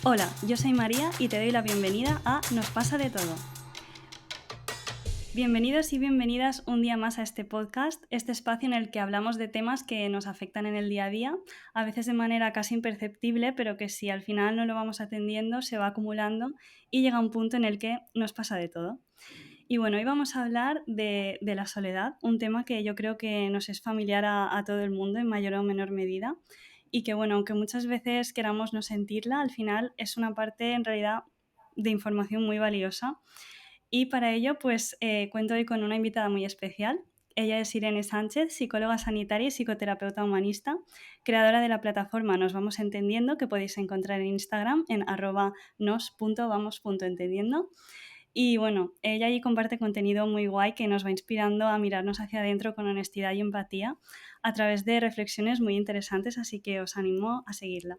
Hola, yo soy María y te doy la bienvenida a Nos pasa de todo. Bienvenidos y bienvenidas un día más a este podcast, este espacio en el que hablamos de temas que nos afectan en el día a día, a veces de manera casi imperceptible, pero que si al final no lo vamos atendiendo se va acumulando y llega un punto en el que nos pasa de todo. Y bueno, hoy vamos a hablar de la soledad, un tema que yo creo que nos es familiar a todo el mundo en mayor o menor medida y que bueno, aunque muchas veces queramos no sentirla, al final es una parte en realidad de información muy valiosa. Y para ello pues cuento hoy con una invitada muy especial. Ella es Irene Sánchez, psicóloga sanitaria y psicoterapeuta humanista, creadora de la plataforma Nos Vamos Entendiendo, que podéis encontrar en Instagram en @nos.vamos.entendiendo. Y bueno, ella allí comparte contenido muy guay que nos va inspirando a mirarnos hacia adentro con honestidad y empatía a través de reflexiones muy interesantes, así que os animo a seguirla.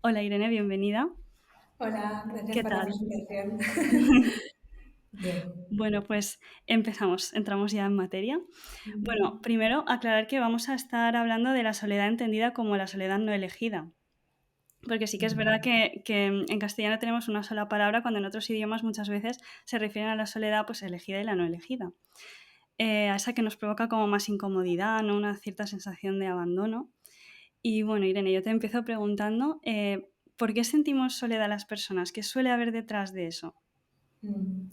Hola Irene, bienvenida. Hola, gracias ¿Qué por la tal? presentación. Bien. Bueno, pues empezamos, entramos ya en materia. Bueno, primero aclarar que vamos a estar hablando de la soledad entendida como la soledad no elegida. Porque sí que es verdad que en castellano tenemos una sola palabra, cuando en otros idiomas muchas veces se refieren a la soledad pues elegida y la no elegida. A esa que nos provoca como más incomodidad, ¿no? Una cierta sensación de abandono. Y bueno, Irene, yo te empiezo preguntando, ¿por qué sentimos soledad las personas? ¿Qué suele haber detrás de eso? Mm.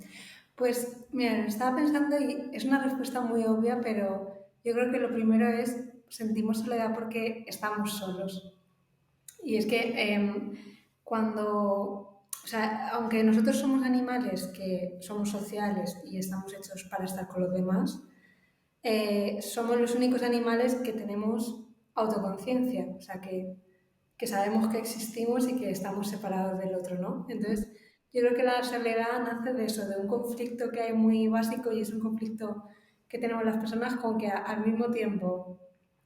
Pues mira, lo estaba pensando y es una respuesta muy obvia, pero yo creo que lo primero es sentimos soledad porque estamos solos. Y es que o sea, aunque nosotros somos animales que somos sociales y estamos hechos para estar con los demás, somos los únicos animales que tenemos autoconciencia, o sea, que sabemos que existimos y que estamos separados del otro, ¿no? Entonces, yo creo que la soledad nace de eso, de un conflicto que hay muy básico y es un conflicto que tenemos las personas con que al mismo tiempo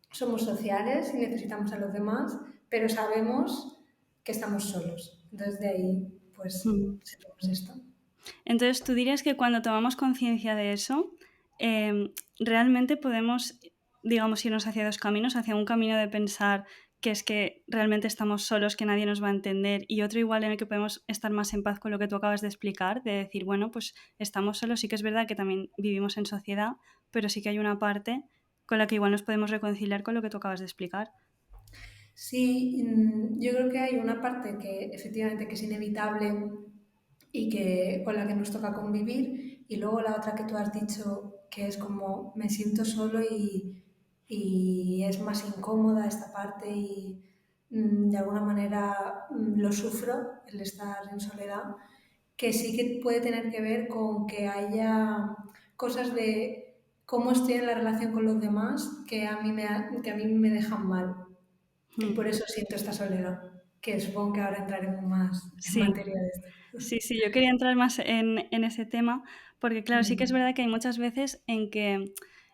somos sociales y necesitamos a los demás, pero sabemos que estamos solos. Entonces, de ahí, pues, Mm. sentimos esto. Entonces, ¿tú dirías que cuando tomamos conciencia de eso, realmente podemos, digamos, irnos hacia dos caminos, hacia un camino de pensar que es que realmente estamos solos, que nadie nos va a entender, y otro igual en el que podemos estar más en paz con lo que tú acabas de explicar, de decir, bueno, pues estamos solos, sí que es verdad que también vivimos en sociedad, pero sí que hay una parte con la que igual nos podemos reconciliar con lo que tú acabas de explicar. Sí, yo creo que hay una parte que efectivamente que es inevitable y que con la que nos toca convivir, y luego la otra que tú has dicho que es como me siento solo y es más incómoda esta parte y de alguna manera lo sufro el estar en soledad, que sí que puede tener que ver con que haya cosas de cómo estoy en la relación con los demás que a mí me dejan mal. Y Mm. por eso siento esta soledad, que supongo que ahora entraremos más en Sí. materia de esto. Sí, sí, yo quería entrar más en ese tema, porque claro, sí que es verdad que hay muchas veces en que,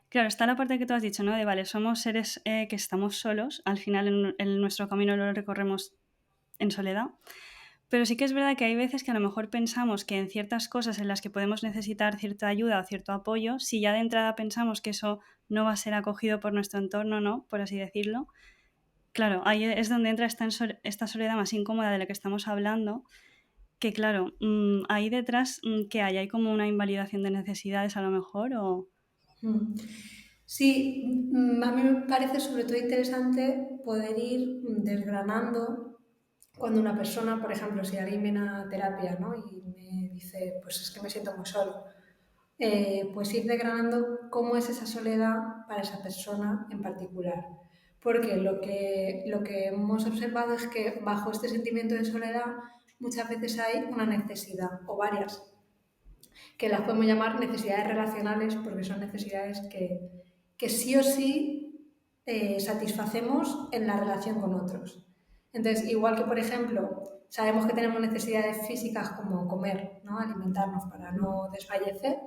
claro, está la parte que tú has dicho, ¿no? De, vale, somos seres que estamos solos, al final en nuestro camino lo recorremos en soledad, pero sí que es verdad que hay veces que a lo mejor pensamos que en ciertas cosas en las que podemos necesitar cierta ayuda o cierto apoyo, si ya de entrada pensamos que eso no va a ser acogido por nuestro entorno, ¿no? Por así decirlo, claro, ahí es donde entra esta soledad más incómoda de la que estamos hablando, que claro, ahí detrás, ¿qué hay? ¿Hay como una invalidación de necesidades a lo mejor o? Mm. Sí, a mí me parece sobre todo interesante poder ir desgranando cuando una persona, por ejemplo, si alguien viene a terapia, ¿no? Y me dice, pues es que me siento muy solo, pues ir desgranando cómo es esa soledad para esa persona en particular. Porque lo que hemos observado es que bajo este sentimiento de soledad muchas veces hay una necesidad o varias que las podemos llamar necesidades relacionales porque son necesidades que sí o sí satisfacemos en la relación con otros. Entonces, igual que, por ejemplo, sabemos que tenemos necesidades físicas como comer, ¿no? Alimentarnos para no desfallecer,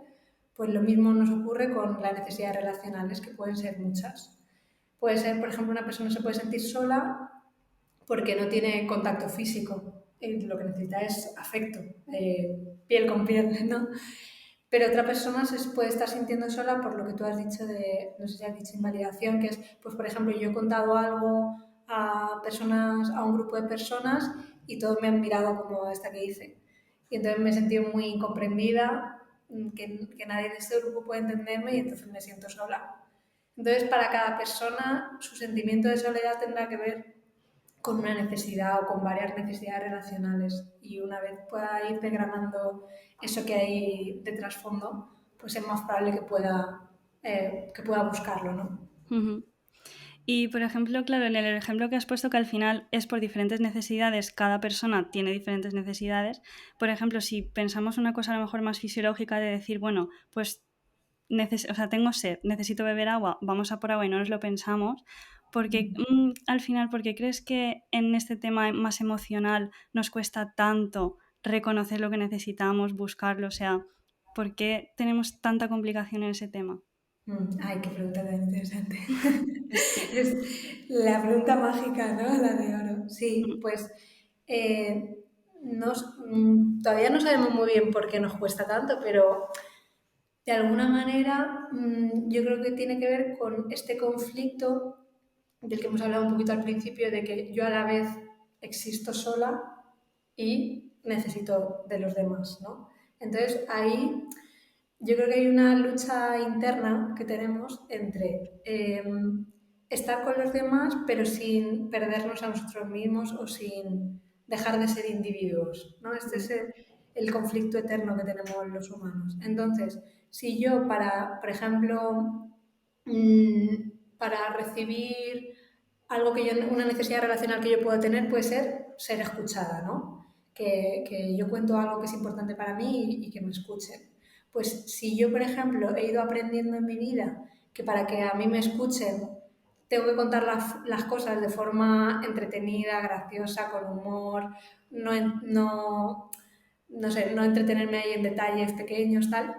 pues lo mismo nos ocurre con las necesidades relacionales, que pueden ser muchas. Puede ser, por ejemplo, una persona se puede sentir sola porque no tiene contacto físico. Lo que necesita es afecto, piel con piel, ¿no? Pero otra persona se puede estar sintiendo sola por lo que tú has dicho de, no sé si has dicho invalidación, que es, pues por ejemplo, yo he contado algo a personas, a un grupo de personas y todos me han mirado como esta que hice. Y entonces me he sentido muy incomprendida, que nadie de este grupo puede entenderme y entonces me siento sola. Entonces, para cada persona, su sentimiento de soledad tendrá que ver con una necesidad o con varias necesidades relacionales. Y una vez pueda ir desgranando eso que hay de trasfondo, pues es más probable que pueda buscarlo, ¿no? Ujú. Y, por ejemplo, claro, en el ejemplo que has puesto que al final es por diferentes necesidades, cada persona tiene diferentes necesidades. Por ejemplo, si pensamos una cosa a lo mejor más fisiológica de decir, bueno, pues o sea, tengo sed, necesito beber agua, vamos a por agua y no nos lo pensamos, porque al final, ¿porque crees que en este tema más emocional nos cuesta tanto reconocer lo que necesitamos, buscarlo? O sea, ¿por qué tenemos tanta complicación en ese tema? Ay, qué pregunta tan interesante. Es la pregunta mágica, ¿no? La de oro. Sí, pues todavía no sabemos muy bien por qué nos cuesta tanto, pero de alguna manera yo creo que tiene que ver con este conflicto del que hemos hablado un poquito al principio, de que yo a la vez existo sola y necesito de los demás, ¿no? Entonces ahí yo creo que hay una lucha interna que tenemos entre estar con los demás, pero sin perdernos a nosotros mismos o sin dejar de ser individuos, ¿no? Este es el conflicto eterno que tenemos los humanos. Entonces, si yo por ejemplo, para recibir una necesidad relacional que yo puedo tener puede ser escuchada, ¿no? Que yo cuento algo que es importante para mí y que me escuchen. Pues si yo, por ejemplo, he ido aprendiendo en mi vida que para que a mí me escuchen tengo que contar las cosas de forma entretenida, graciosa, con humor, no sé, no entretenerme ahí en detalles pequeños, tal,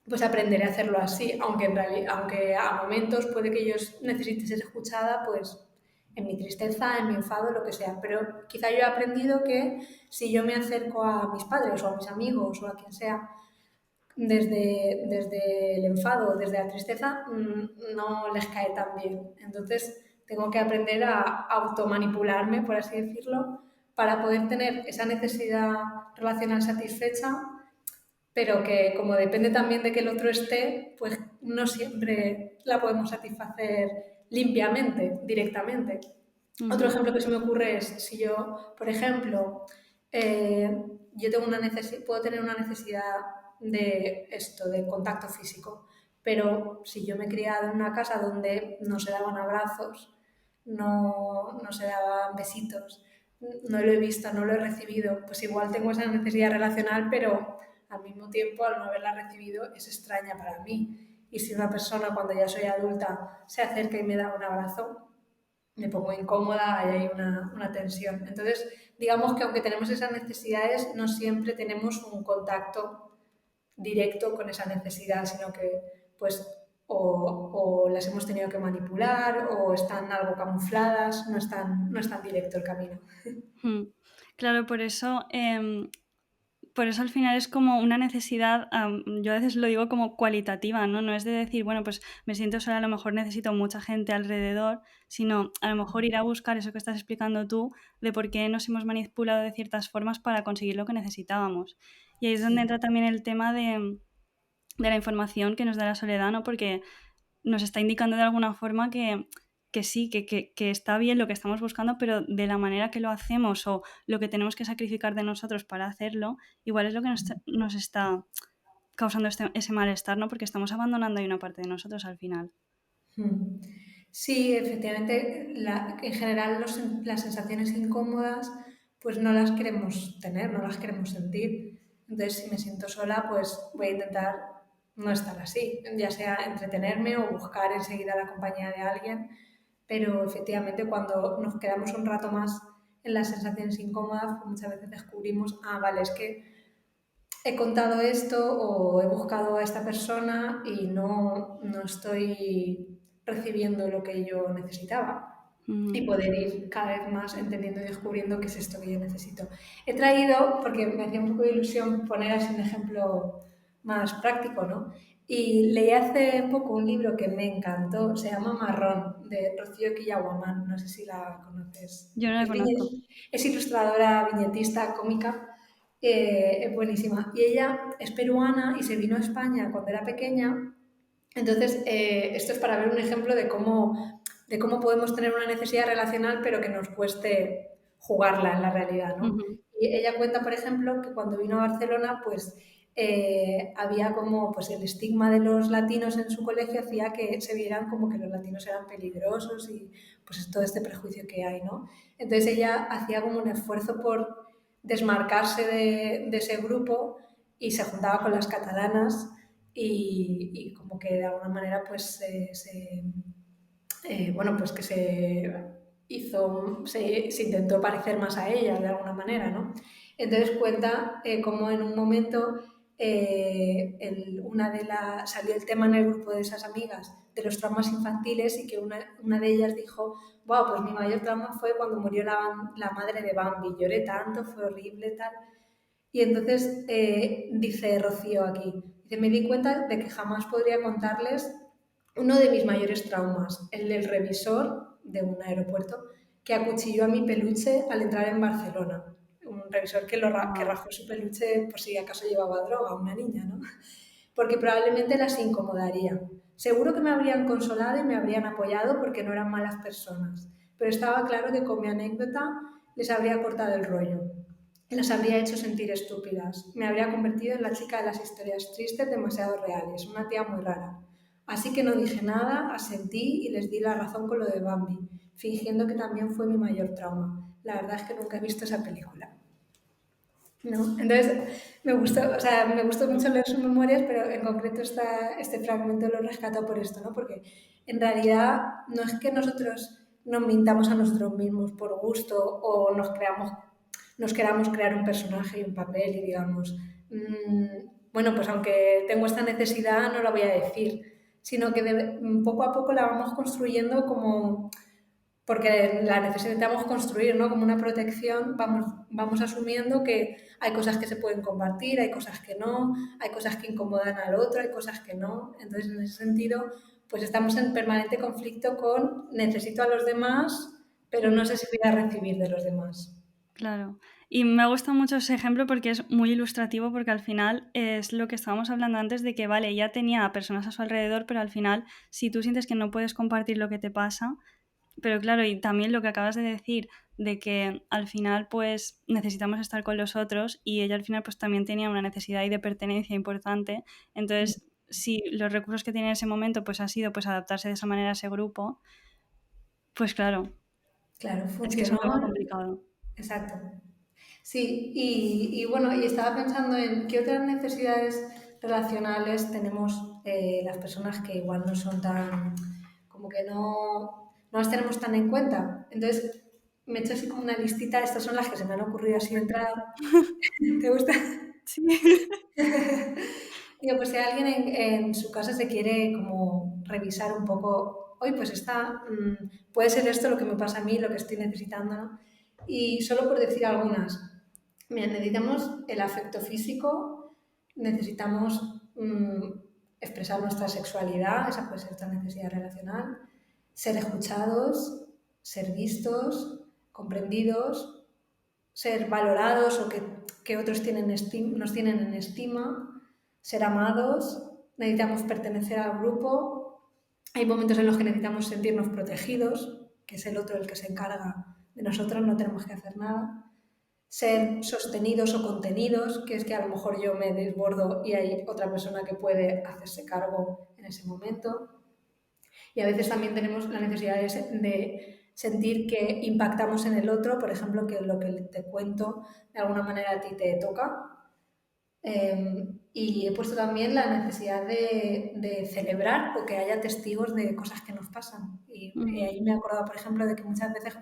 pues aprenderé a hacerlo así, aunque en realidad, aunque a momentos puede que yo necesite ser escuchada, pues en mi tristeza, en mi enfado, lo que sea. Pero quizá yo he aprendido que si yo me acerco a mis padres o a mis amigos o a quien sea desde el enfado, desde la tristeza, no les cae tan bien. Entonces tengo que aprender a automanipularme, por así decirlo, para poder tener esa necesidad relacional satisfecha, pero que como depende también de que el otro esté, pues no siempre la podemos satisfacer limpiamente, directamente. Otro Ujú, ejemplo que se me ocurre es si yo, por ejemplo, yo tengo puedo tener una necesidad de esto, de contacto físico, pero si yo me he criado en una casa donde no se daban abrazos, no se daban besitos, no lo he visto, no lo he recibido, pues igual tengo esa necesidad relacional, pero al mismo tiempo, al no haberla recibido, es extraña para mí. Y si una persona cuando ya soy adulta se acerca y me da un abrazo, me pongo incómoda y hay una tensión. Entonces, digamos que aunque tenemos esas necesidades, no siempre tenemos un contacto directo con esa necesidad, sino que pues o las hemos tenido que manipular o están algo camufladas, no es tan directo el camino. ujú. Claro, por eso al final es como una necesidad, yo a veces lo digo como cualitativa, ¿no? No es de decir, bueno, pues me siento sola, a lo mejor necesito mucha gente alrededor, sino a lo mejor ir a buscar eso que estás explicando tú, de por qué nos hemos manipulado de ciertas formas para conseguir lo que necesitábamos. Y ahí es donde Sí. entra también el tema de la información que nos da la soledad, ¿no? Porque nos está indicando de alguna forma que sí, que está bien lo que estamos buscando, pero de la manera que lo hacemos o lo que tenemos que sacrificar de nosotros para hacerlo, igual es lo que nos está causando ese malestar, ¿no? Porque estamos abandonando ahí una parte de nosotros al final. Mm. Sí, efectivamente, en general las sensaciones incómodas pues no las queremos tener, no las queremos sentir. Entonces, si me siento sola, pues voy a intentar no estar así, ya sea entretenerme o buscar enseguida la compañía de alguien, pero efectivamente cuando nos quedamos un rato más en las sensaciones incómodas, pues muchas veces descubrimos, vale, es que he contado esto o he buscado a esta persona y no estoy recibiendo lo que yo necesitaba. Y Ujú, poder ir cada vez más entendiendo y descubriendo qué es esto que yo necesito. He traído, porque me hacía un poco de ilusión poner así un ejemplo más práctico, ¿no? Y leí hace poco un libro que me encantó, se llama Marrón, de Rocío Quillaguamán, no sé si la conoces. Yo no la conozco. Es ilustradora, viñetista, cómica, es buenísima. Y ella es peruana y se vino a España cuando era pequeña. Entonces, esto es para ver un ejemplo de cómo podemos tener una necesidad relacional, pero que nos cueste jugarla en la realidad, ¿no? Ujú. Y ella cuenta, por ejemplo, que cuando vino a Barcelona, pues había como pues el estigma de los latinos en su colegio hacía que se vieran como que los latinos eran peligrosos y pues todo este prejuicio que hay, ¿no? Entonces ella hacía como un esfuerzo por desmarcarse de ese grupo y se juntaba con las catalanas y como que de alguna manera pues bueno, pues que se intentó parecer más a ella de alguna manera, ¿no? Entonces cuenta cómo en un momento salió el tema en el grupo de esas amigas de los traumas infantiles y que una de ellas dijo, wow, pues mi mayor trauma fue cuando murió la madre de Bambi, lloré tanto, fue horrible, tal. Y entonces dice Rocío aquí, dice, me di cuenta de que jamás podría contarles uno de mis mayores traumas, el del revisor de un aeropuerto que acuchilló a mi peluche al entrar en Barcelona. Un revisor que Wow. rajó su peluche por si acaso llevaba droga, una niña, ¿no? Porque probablemente las incomodaría. Seguro que me habrían consolado y me habrían apoyado porque no eran malas personas, pero estaba claro que con mi anécdota les habría cortado el rollo. Las habría hecho sentir estúpidas. Me habría convertido en la chica de las historias tristes demasiado reales, una tía muy rara. Así que no dije nada, asentí y les di la razón con lo de Bambi, fingiendo que también fue mi mayor trauma. La verdad es que nunca he visto esa película. ¿No? Entonces, me gustó, o sea, me gustó mucho leer sus memorias, pero en concreto este fragmento lo rescato por esto, ¿no? Porque en realidad no es que nosotros nos mintamos a nosotros mismos por gusto o nos queramos crear un personaje y un papel y digamos, bueno, pues aunque tengo esta necesidad no la voy a decir, sino que poco a poco la vamos construyendo como porque la necesitamos construir, ¿no? Como una protección, vamos asumiendo que hay cosas que se pueden compartir, hay cosas que no, hay cosas que incomodan al otro, hay cosas que no. Entonces, en ese sentido, pues estamos en permanente conflicto con necesito a los demás, pero no sé si voy a recibir de los demás. Claro. Y me gusta mucho ese ejemplo porque es muy ilustrativo, porque al final es lo que estábamos hablando antes de que, vale, ya tenía a personas a su alrededor, pero al final, si tú sientes que no puedes compartir lo que te pasa, pero claro, y también lo que acabas de decir, de que al final pues necesitamos estar con los otros y ella al final pues también tenía una necesidad y de pertenencia importante, entonces si los recursos que tenía en ese momento pues ha sido pues adaptarse de esa manera a ese grupo, pues claro, Claro, es que es un funcionó. tema complicado. Exacto. Sí, y bueno, y estaba pensando en qué otras necesidades relacionales tenemos las personas que igual no son tan, como que no las tenemos tan en cuenta. Entonces, me he hecho así como una listita, estas son las que se me han ocurrido así Me de entrada. encanta. ¿Te gusta? Sí. Digo, pues si alguien en su casa se quiere como revisar un poco, hoy pues puede ser esto lo que me pasa a mí, lo que estoy necesitando, ¿no? Y solo por decir algunas, mira, necesitamos el afecto físico, necesitamos expresar nuestra sexualidad, esa puede ser otra necesidad relacional, ser escuchados, ser vistos, comprendidos, ser valorados o que otros nos tienen en estima, ser amados, necesitamos pertenecer al grupo, hay momentos en los que necesitamos sentirnos protegidos, que es el otro el que se encarga de nosotros, no tenemos que hacer nada, ser sostenidos o contenidos, que es que a lo mejor yo me desbordo y hay otra persona que puede hacerse cargo en ese momento. Y a veces también tenemos la necesidad de sentir que impactamos en el otro, por ejemplo, que lo que te cuento de alguna manera a ti te toca. Y he puesto también la necesidad de celebrar o que haya testigos de cosas que nos pasan. Y Ujú. ahí me he acordado, por ejemplo, de que muchas veces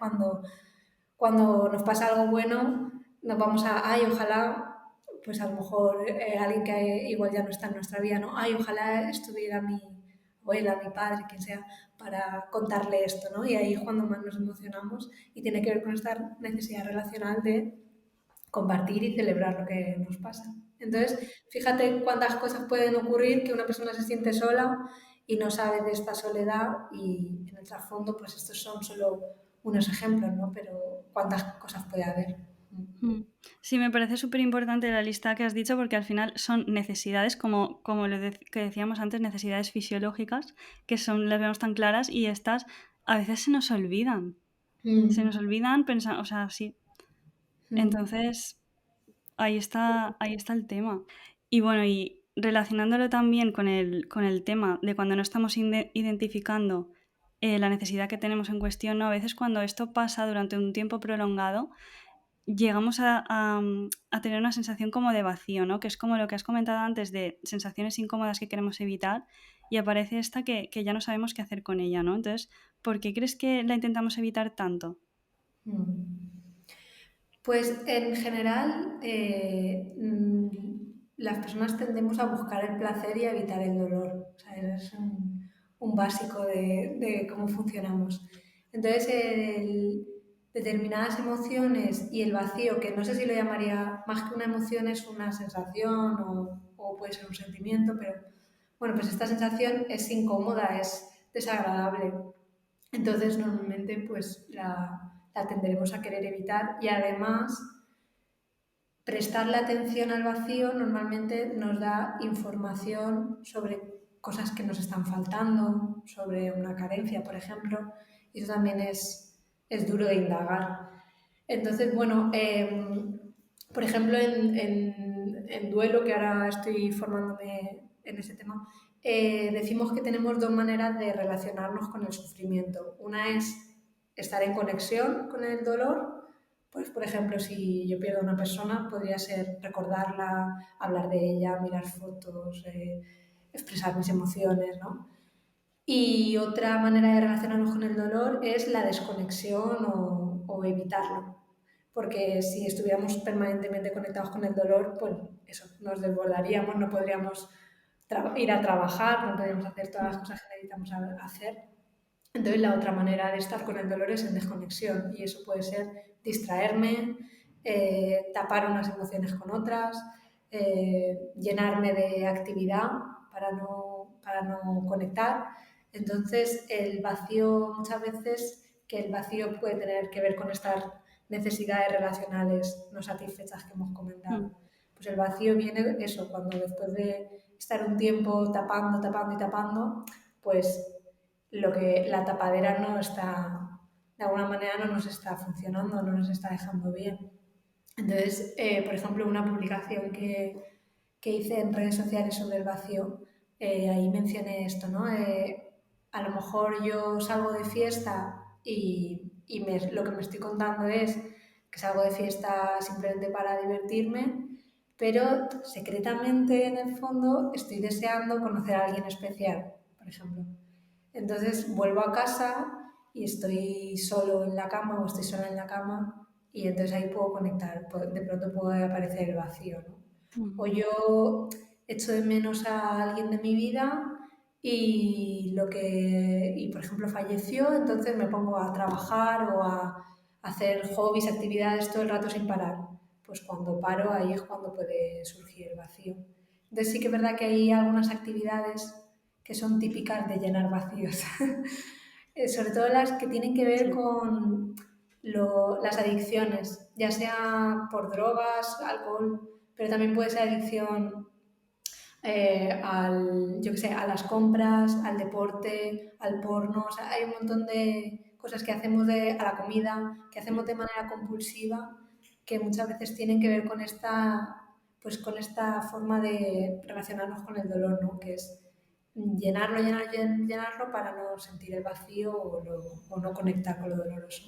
cuando nos pasa algo bueno, nos vamos ay, ojalá, pues a lo mejor alguien que igual ya no está en nuestra vida, ¿no? Ay, ojalá estuviera mi abuela, mi padre, quien sea, para contarle esto, ¿no? Y ahí es cuando más nos emocionamos y tiene que ver con esta necesidad relacional de compartir y celebrar lo que nos pasa. Entonces, fíjate cuántas cosas pueden ocurrir que una persona se siente sola y no sabe de esta soledad y en el trasfondo, pues estos son solo unos ejemplos, ¿no? Pero cuántas cosas puede haber. Mm. Sí, me parece súper importante la lista que has dicho porque al final son necesidades, como que decíamos antes, necesidades fisiológicas, que son, las vemos tan claras y estas a veces se nos olvidan. Se nos Mm, olvidan pensar, o sea, sí. mm, Entonces, ahí está el tema. Y bueno, y relacionándolo también con el tema de cuando no estamos identificando la necesidad que tenemos en cuestión, ¿no? A veces cuando esto pasa durante un tiempo prolongado, llegamos a tener una sensación como de vacío, ¿no? Que es como lo que has comentado antes de sensaciones incómodas que queremos evitar y aparece esta que ya no sabemos qué hacer con ella, ¿no? Entonces, ¿por qué crees que la intentamos evitar tanto? mm. Pues en general, las personas tendemos a buscar el placer y a evitar el dolor. O sea, es un básico de cómo funcionamos. Entonces, determinadas emociones y el vacío, que no sé si lo llamaría más que una emoción, es una sensación o puede ser un sentimiento, pero bueno, pues esta sensación es incómoda, es desagradable. Entonces, normalmente, pues la tendremos a querer evitar y además prestarle atención al vacío normalmente nos da información sobre cosas que nos están faltando, sobre una carencia, por ejemplo, y eso también es duro de indagar. Entonces, bueno, por ejemplo, en duelo, que ahora estoy formándome en ese tema, decimos que tenemos dos maneras de relacionarnos con el sufrimiento. Una es estar en conexión con el dolor, pues por ejemplo, si yo pierdo a una persona, podría ser recordarla, hablar de ella, mirar fotos, expresar mis emociones, ¿no? Y otra manera de relacionarnos con el dolor es la desconexión o evitarlo. Porque si estuviéramos permanentemente conectados con el dolor, pues eso, nos desbordaríamos, no podríamos ir a trabajar, no podríamos hacer todas las Mm, cosas que necesitamos hacer. Entonces la otra manera de estar con el dolor es en desconexión y eso puede ser distraerme, tapar unas emociones con otras, llenarme de actividad para no conectar. Entonces el vacío muchas veces, que el vacío puede tener que ver con estas necesidades relacionales no satisfechas que hemos mm, comentado. Pues el vacío viene eso, cuando después de estar un tiempo tapando, tapando y tapando, pues la tapadera no está, de alguna manera no nos está funcionando, no nos está dejando bien. Entonces, por ejemplo, una publicación que hice en redes sociales sobre el vacío, ahí mencioné esto, ¿no? A lo mejor yo salgo de fiesta y lo que me estoy contando es que salgo de fiesta simplemente para divertirme, pero secretamente en el fondo estoy deseando conocer a alguien especial, por ejemplo. Entonces vuelvo a casa y estoy solo en la cama o estoy sola en la cama y entonces ahí puedo conectar, de pronto puede aparecer el vacío, ¿no? O mm, yo echo de menos a alguien de mi vida y por ejemplo falleció, entonces me pongo a trabajar o a hacer hobbies, actividades todo el rato sin parar. Pues cuando paro ahí es cuando puede surgir el vacío. Entonces sí que es verdad que hay algunas actividades que son típicas de llenar vacíos. Sobre todo las que tienen que ver sí. con las adicciones, ya sea por drogas, alcohol, pero también puede ser adicción yo qué sé, a las compras, al deporte, al porno. O sea, hay un montón de cosas que hacemos a la comida, que hacemos Mm. de manera compulsiva, que muchas veces tienen que ver con pues con esta forma de relacionarnos con el dolor, ¿no? Que es llenarlo, llenarlo, llenarlo para no sentir el vacío o no conectar con lo doloroso.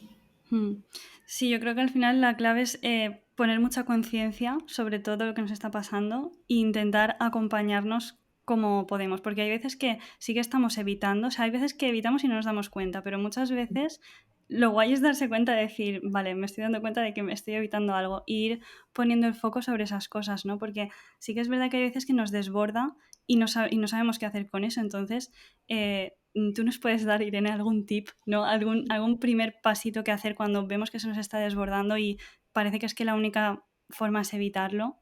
Mm. Sí, yo creo que al final la clave es poner mucha conciencia sobre todo lo que nos está pasando e intentar acompañarnos como podemos, porque hay veces que sí que estamos evitando, o sea, hay veces que evitamos y no nos damos cuenta, pero muchas veces lo guay es darse cuenta de decir, vale, me estoy dando cuenta de que me estoy evitando algo, e ir poniendo el foco sobre esas cosas, ¿no? Porque sí que es verdad que hay veces que nos desborda y no sabemos qué hacer con eso, entonces tú nos puedes dar, Irene, algún tip, ¿no? Algún primer pasito que hacer cuando vemos que se nos está desbordando y parece que es que la única forma es evitarlo?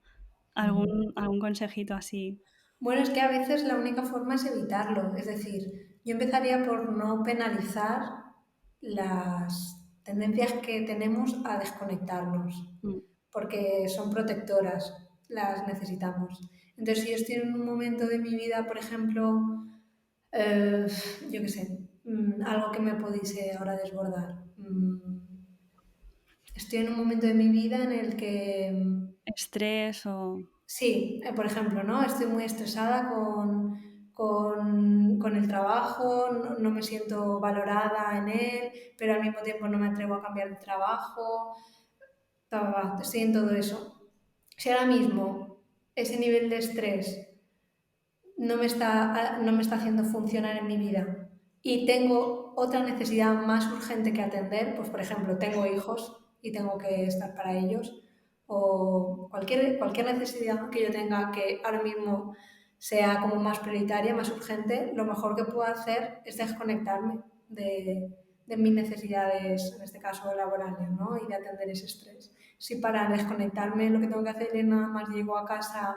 ¿Algún consejito así? Bueno, es que a veces la única forma es evitarlo. Es decir, yo empezaría por no penalizar las tendencias que tenemos a desconectarnos, Mm, porque son protectoras, las necesitamos. Entonces, si yo estoy en un momento de mi vida, por ejemplo, eh, yo qué sé, algo que me pudiese ahora desbordar. Estoy en un momento de mi vida en el que ¿Estrés o...? sí, por ejemplo, ¿no? Estoy muy estresada con el trabajo, no me siento valorada en él, pero al mismo tiempo no me atrevo a cambiar de trabajo, estoy en todo eso. Si ahora mismo ese nivel de estrés no me está haciendo funcionar en mi vida y tengo otra necesidad más urgente que atender, pues por ejemplo, tengo hijos y tengo que estar para ellos, o cualquier necesidad que yo tenga que ahora mismo sea como más prioritaria, más urgente, lo mejor que puedo hacer es desconectarme de mis necesidades, en este caso laborales, ¿no? Y de atender ese estrés. Si para desconectarme lo que tengo que hacer es nada más llego a casa,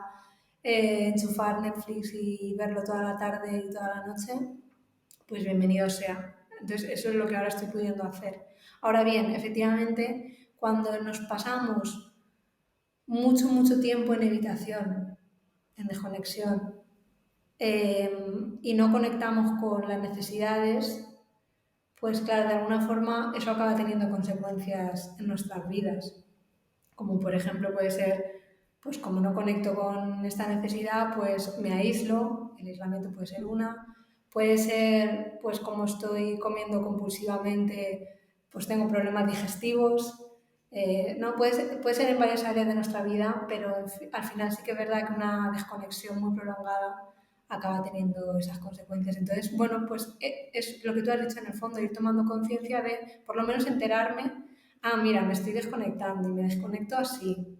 enchufar Netflix y verlo toda la tarde y toda la noche, pues bienvenido sea. Entonces, eso es lo que ahora estoy pudiendo hacer. Ahora bien, efectivamente, cuando nos pasamos mucho tiempo en evitación, en desconexión, y no conectamos con las necesidades, pues claro, de alguna forma eso acaba teniendo consecuencias en nuestras vidas. Como por ejemplo puede ser, pues como no conecto con esta necesidad, pues me aíslo, el aislamiento puede ser una, puede ser, pues como estoy comiendo compulsivamente, pues tengo problemas digestivos, no, puede ser en varias áreas de nuestra vida, pero al final sí que es verdad que una desconexión muy prolongada acaba teniendo esas consecuencias. Entonces, bueno, pues es lo que tú has dicho en el fondo, ir tomando conciencia de, por lo menos enterarme, ah, mira, me estoy desconectando y me desconecto así.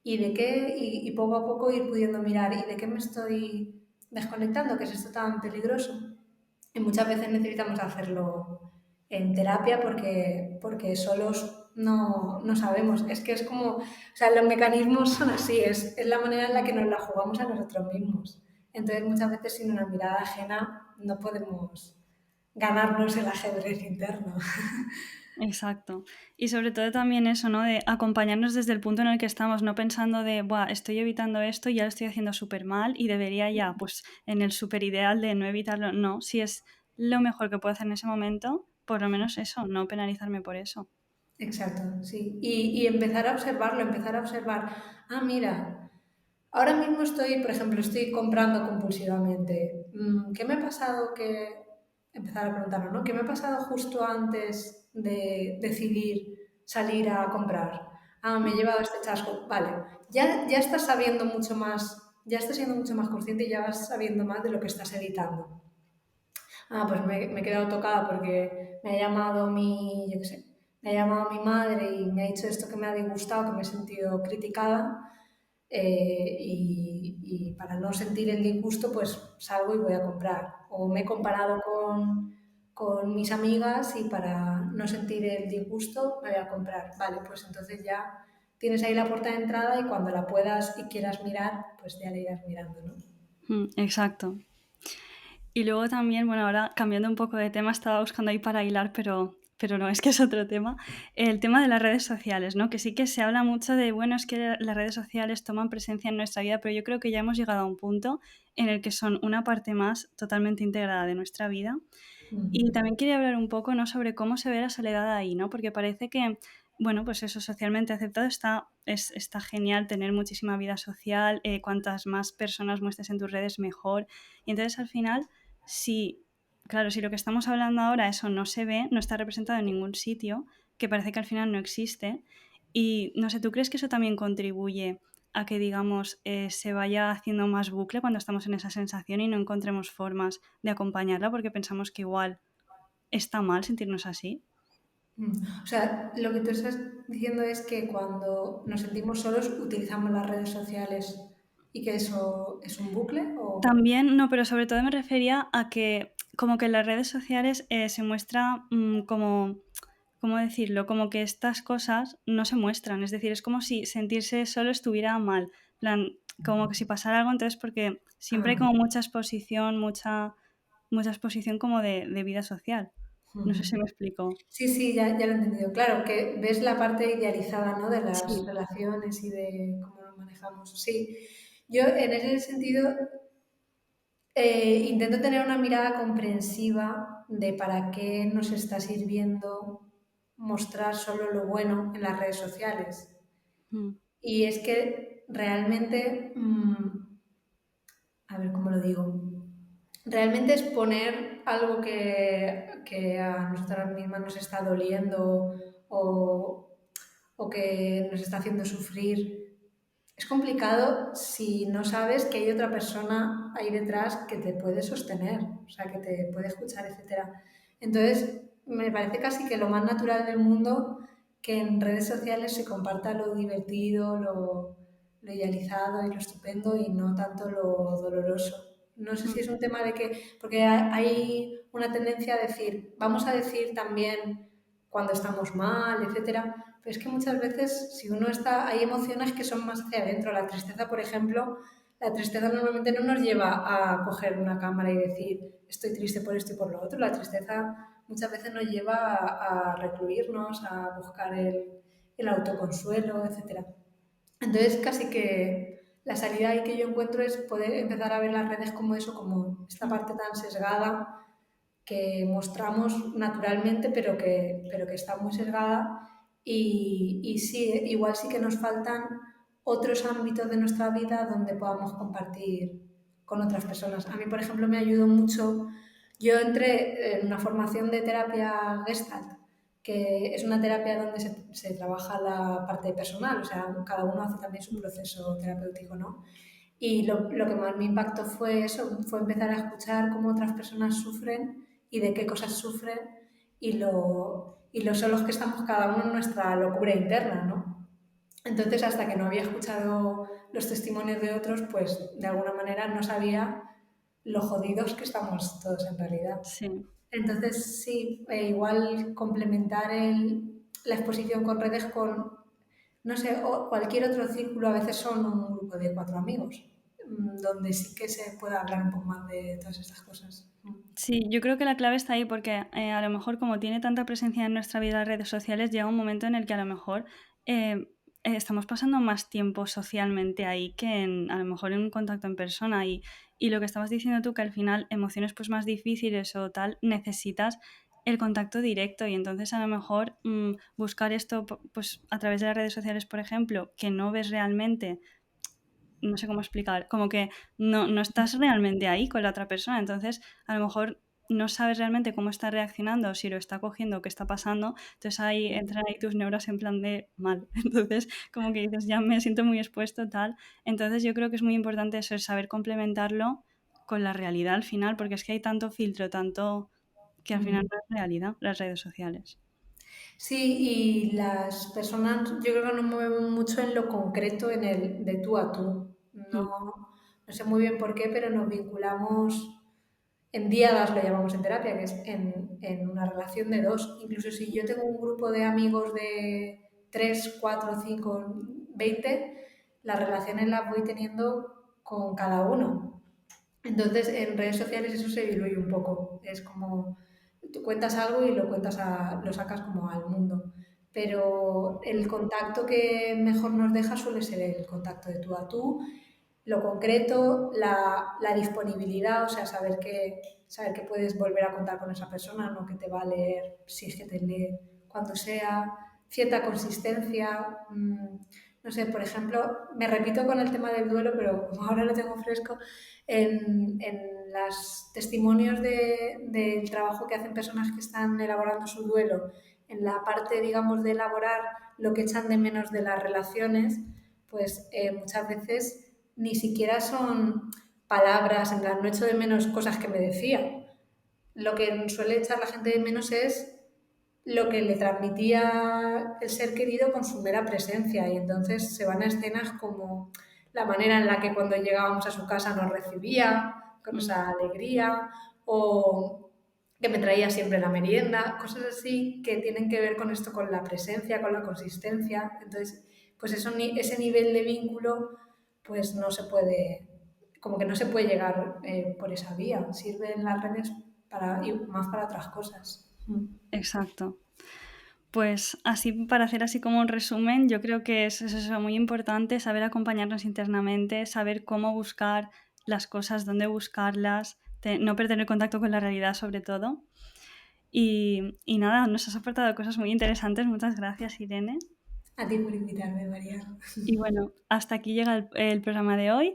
¿Y de qué? Y poco a poco ir pudiendo mirar, ¿y de qué me estoy desconectando? ¿Qué es esto tan peligroso? Y muchas veces necesitamos hacerlo en terapia porque solos no sabemos. Es que es como, o sea, los mecanismos son así, es la manera en la que nos la jugamos a nosotros mismos. Entonces muchas veces sin una mirada ajena no podemos ganarnos el ajedrez interno. Exacto. Y sobre todo también eso, ¿no? De acompañarnos desde el punto en el que estamos, no pensando de, buah, estoy evitando esto y ya lo estoy haciendo súper mal y debería ya, pues en el súper ideal de no evitarlo. No, si es lo mejor que puedo hacer en ese momento, por lo menos eso, no penalizarme por eso. Exacto, sí. Y empezar a observarlo, empezar a observar, ah, mira, ahora mismo estoy, por ejemplo, estoy comprando compulsivamente. ¿Qué me ha pasado que... Empezar a preguntarlo, ¿no? ¿Qué me ha pasado justo antes de decidir salir a comprar? Ah, me he Mm, llevado este chasco. Vale, ya estás sabiendo mucho más, ya estás siendo mucho más consciente y ya vas sabiendo más de lo que estás evitando. Ah, pues me he quedado tocada porque me ha llamado yo qué sé, me ha llamado mi madre y me ha dicho esto que me ha disgustado, que me he sentido criticada, y para no sentir el disgusto, pues salgo y voy a comprar. O me he comparado con mis amigas y para no sentir el disgusto me voy a comprar. Vale, pues entonces ya tienes ahí la puerta de entrada y cuando la puedas y quieras mirar, pues ya la irás mirando, ¿no? exacto. Y luego también, bueno, ahora cambiando un poco de tema, estaba buscando ahí para hilar, pero no, es que es otro tema. El tema de las redes sociales, ¿no? Que sí que se habla mucho de, bueno, es que las redes sociales toman presencia en nuestra vida, pero yo creo que ya hemos llegado a un punto en el que son una parte más totalmente integrada de nuestra vida. Y Mm. también quería hablar un poco, ¿no? Sobre cómo se ve la soledad ahí, ¿no? Porque parece que, bueno, pues eso socialmente aceptado está genial tener muchísima vida social, cuantas más personas muestres en tus redes, mejor. Y entonces al final si, claro, si lo que estamos hablando ahora, eso no se ve, no está representado en ningún sitio, que parece que al final no existe. Y no sé, ¿tú crees que eso también contribuye a que, digamos, se vaya haciendo más bucle cuando estamos en esa sensación y no encontremos formas de acompañarla porque pensamos que igual está mal sentirnos así? O sea, lo que tú estás diciendo es que cuando nos sentimos solos utilizamos las redes sociales y que eso es un bucle o... También, no, pero sobre todo me refería a que como que en las redes sociales se muestra como ¿cómo decirlo? Como que estas cosas no se muestran, es decir, es como si sentirse solo estuviera mal, en plan, como que si pasara algo, entonces porque siempre hay Ah, como mucha exposición como de vida social. No sé si ujú. me explico. Sí, sí, ya lo he entendido. Claro, que ves la parte idealizada, ¿no? De las Sí. relaciones y de cómo nos manejamos. Sí, yo en ese sentido intento tener una mirada comprensiva de para qué nos está sirviendo mostrar solo lo bueno en las redes sociales. Mm, Y es que realmente, a ver cómo lo digo, realmente es poner algo que a nosotras mismas nos está doliendo o, o que nos está haciendo sufrir. Es complicado si no sabes que hay otra persona ahí detrás que te puede sostener, o sea, que te puede escuchar, etcétera. Entonces, me parece casi que lo más natural del mundo que en redes sociales se comparta lo divertido, lo idealizado y lo estupendo y no tanto lo doloroso. No sé si mm, es un tema de que, porque hay una tendencia a decir, vamos a decir también cuando estamos mal, etcétera, pero es que muchas veces, si uno está, hay emociones que son más hacia adentro. La tristeza, por ejemplo, la tristeza normalmente no nos lleva a coger una cámara y decir, estoy triste por esto y por lo otro. La tristeza muchas veces nos lleva a recluirnos, a buscar el autoconsuelo, etcétera. Entonces, casi que la salida ahí que yo encuentro es poder empezar a ver las redes como eso, como esta mm, parte tan sesgada que mostramos naturalmente, pero que está muy sesgada. Y sí, igual sí que nos faltan otros ámbitos de nuestra vida donde podamos compartir con otras personas. A mí, por ejemplo, me ayudó mucho. Yo entré en una formación de terapia Gestalt, que es una terapia donde se trabaja la parte personal, o sea, cada uno hace también su mm, proceso terapéutico, ¿no? Y lo que más me impactó fue eso, fue empezar a escuchar cómo otras personas sufren y de qué cosas sufren y lo solos que estamos cada uno en nuestra locura interna, ¿no? Entonces, hasta que no había escuchado los testimonios de otros, pues de alguna manera no sabía lo jodidos que estamos todos en realidad. sí. Entonces, sí, igual complementar la exposición con redes con, no sé, o cualquier otro círculo, a veces son un grupo de 4 amigos, donde sí que se pueda hablar un poco más de todas estas cosas. Sí, yo creo que la clave está ahí porque a lo mejor como tiene tanta presencia en nuestra vida las redes sociales, llega un momento en el que a lo mejor estamos pasando más tiempo socialmente ahí que a lo mejor en un contacto en persona y lo que estabas diciendo tú, que al final emociones pues más difíciles o tal, necesitas el contacto directo y entonces a lo mejor buscar esto pues a través de las redes sociales, por ejemplo, que no ves realmente, no sé cómo explicar, como que no estás realmente ahí con la otra persona, entonces a lo mejor no sabes realmente cómo está reaccionando, si lo está cogiendo, qué está pasando, entonces ahí entran ahí tus neuras en plan de mal, entonces como que dices, ya me siento muy expuesto, tal, entonces yo creo que es muy importante eso, es saber complementarlo con la realidad al final, porque es que hay tanto filtro, tanto que al final Mm. no es realidad, las redes sociales. Sí, y las personas yo creo que nos movemos mucho en lo concreto, en el de tú a tú. Mm, No sé muy bien por qué, pero nos vinculamos en diadas, lo llamamos en terapia, que es en una relación de dos. Incluso si yo tengo un grupo de amigos de 3, 4, 5, 20, las relaciones las voy teniendo con cada uno. Entonces, en redes sociales eso se diluye un poco. Es como tú cuentas algo y lo sacas como al mundo. Pero el mm, contacto que mejor nos deja suele ser el contacto de tú a tú, lo concreto, la disponibilidad, o sea, saber que puedes volver a contar con esa persona, no que te va a leer si es que te lee cuando sea, cierta consistencia. No sé, por ejemplo, me repito con el tema del duelo, pero como ahora lo tengo fresco, en los testimonios del trabajo que hacen personas que están elaborando su duelo, en la parte, digamos, de elaborar lo que echan de menos de las relaciones, pues muchas veces ni siquiera son palabras, en plan, no echo de menos cosas que me decía. Lo que suele echar la gente de menos es lo que le transmitía el ser querido con su mera presencia y entonces se van a escenas como la manera en la que cuando llegábamos a su casa nos recibía con mm, esa alegría o que me traía siempre la merienda, cosas así que tienen que ver con esto, con la presencia, con la consistencia. Entonces, pues eso, ese nivel de vínculo, pues no se puede, como que no se puede llegar por esa vía. Sirven las redes y más para otras cosas. Exacto. Pues así, para hacer así como un resumen, yo creo que es eso, muy importante saber acompañarnos internamente, saber cómo buscar las cosas, dónde buscarlas, no perder el contacto con la realidad sobre todo. Y nada, nos has aportado cosas muy interesantes. Muchas gracias, Irene. A ti por invitarme, María. Y bueno, hasta aquí llega el programa de hoy.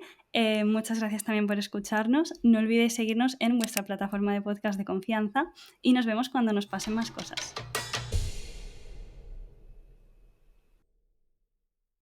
Muchas gracias también por escucharnos. No olvidéis seguirnos en vuestra plataforma de podcast de confianza y nos vemos cuando nos pasen más cosas.